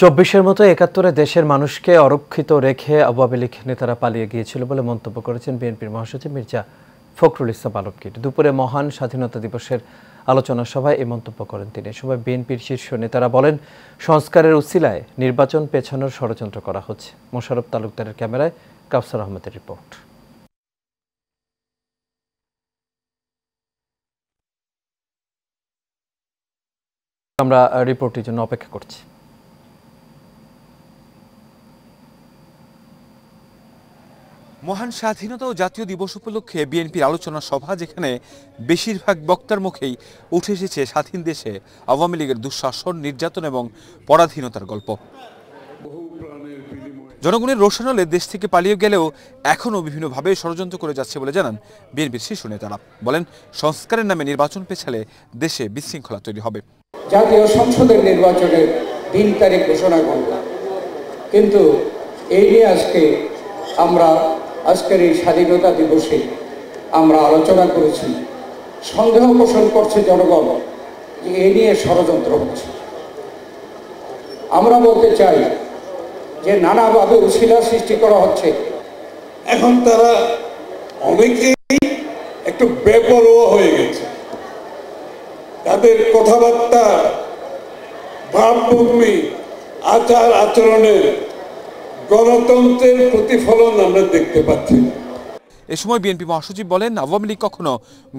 ২৪-এর মতো ৭১-এ দেশের মানুষকে অরক্ষিত রেখে আওয়ামী লীগ নেতারা পালিয়ে গিয়েছিল বলে মন্তব্য করেছেন বিএনপির মহাসচিব মির্জা ফখরুল ইসলাম আলমগীর। দুপুরে মহান স্বাধীনতা দিবসের আলোচনা সভায় এই মন্তব্য করেন তিনি। সভায় বিএনপির শীর্ষ নেতারা বলেন, সংস্কারের উসিলায় নির্বাচন পেছানোর ষড়যন্ত্র করা হচ্ছে। মোশাররফ তালুকদারের ক্যামেরায় কাউসার আহমেদের রিপোর্ট। আমরা রিপোর্টের জন্য অপেক্ষা করছি। মহান স্বাধীনতা ও জাতীয় দিবস উপলক্ষে বিএনপির আলোচনা সভা, যেখানে বেশিরভাগ বক্তার মুখেই উঠে এসেছে স্বাধীন দেশে আওয়ামী লীগের দুঃশাসন, নির্যাতন এবং পরাধীনতার গল্প। জনগণের রোষানলে দেশ থেকে পালিয়ে গেলেও এখনও বিভিন্নভাবে ষড়যন্ত্র করে যাচ্ছে বলে জানান বিএনপির শীর্ষ নেতারা। বলেন, সংস্কারের নামে নির্বাচন পেছালে দেশে বিশৃঙ্খলা তৈরি হবে। জাতীয় সংসদের নির্বাচনের দিন তারিখ ঘোষণা করব, কিন্তু এই নিয়ে আজকের এই স্বাধীনতা দিবসে আমরা আলোচনা করেছি। সন্দেহ পোষণ করছে জনগণ যে এই নিয়ে ষড়যন্ত্র হচ্ছে। আমরা বলতে চাই যে নানাভাবে উছিলা সৃষ্টি করা হচ্ছে। এখন তারা অনেকেই একটু বেপরোয়া হয়ে গেছে। তাদের কথাবার্তা, ভাবভঙ্গি, আচার আচরণের গণতন্ত্রের প্রতিফলন আমরা দেখতে পাচ্ছি। এ সময় বিএনপি মহাসচিব বলেন, আওয়ামী লীগ কখনো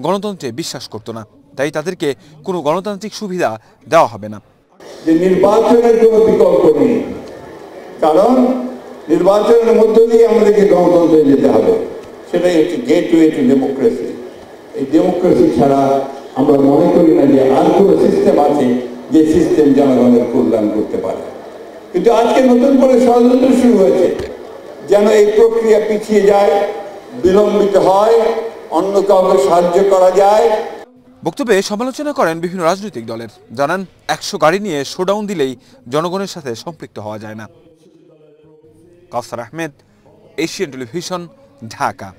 গণতন্ত্রে বিশ্বাস করত না, তাই তাদেরকে কোনো গণতান্ত্রিক সুবিধা দেওয়া হবে না। যে নির্বাচনের কোনো বিকল্প নেই, কারণ নির্বাচনের মধ্য দিয়ে আমাদেরকে গণতন্ত্রে যেতে হবে। সেটাই হচ্ছে গেটওয়ে টু ডেমোক্রেসি। এই ডেমোক্রেসি ছাড়া আমরা মনে করি না যে আর কোনো সিস্টেম আছে যে সিস্টেম জনগণের কল্যাণ করতে পারে। কিন্তু আজকে নতুন করে ষড়যন্ত্র শুরু হয়েছে যেন এই প্রক্রিয়া পিছিয়ে যায়, বিলম্বিত হয়, অন্য কাউকে সাহায্য করা যায়। বক্তব্যে সমালোচনা করেন বিভিন্ন রাজনৈতিক দলের। জানান, ১০০ গাড়ি নিয়ে শোডাউন দিলেই জনগণের সাথে সম্পৃক্ত হওয়া যায় না। কাউসার আহমেদ, এশিয়ান টেলিভিশন, ঢাকা।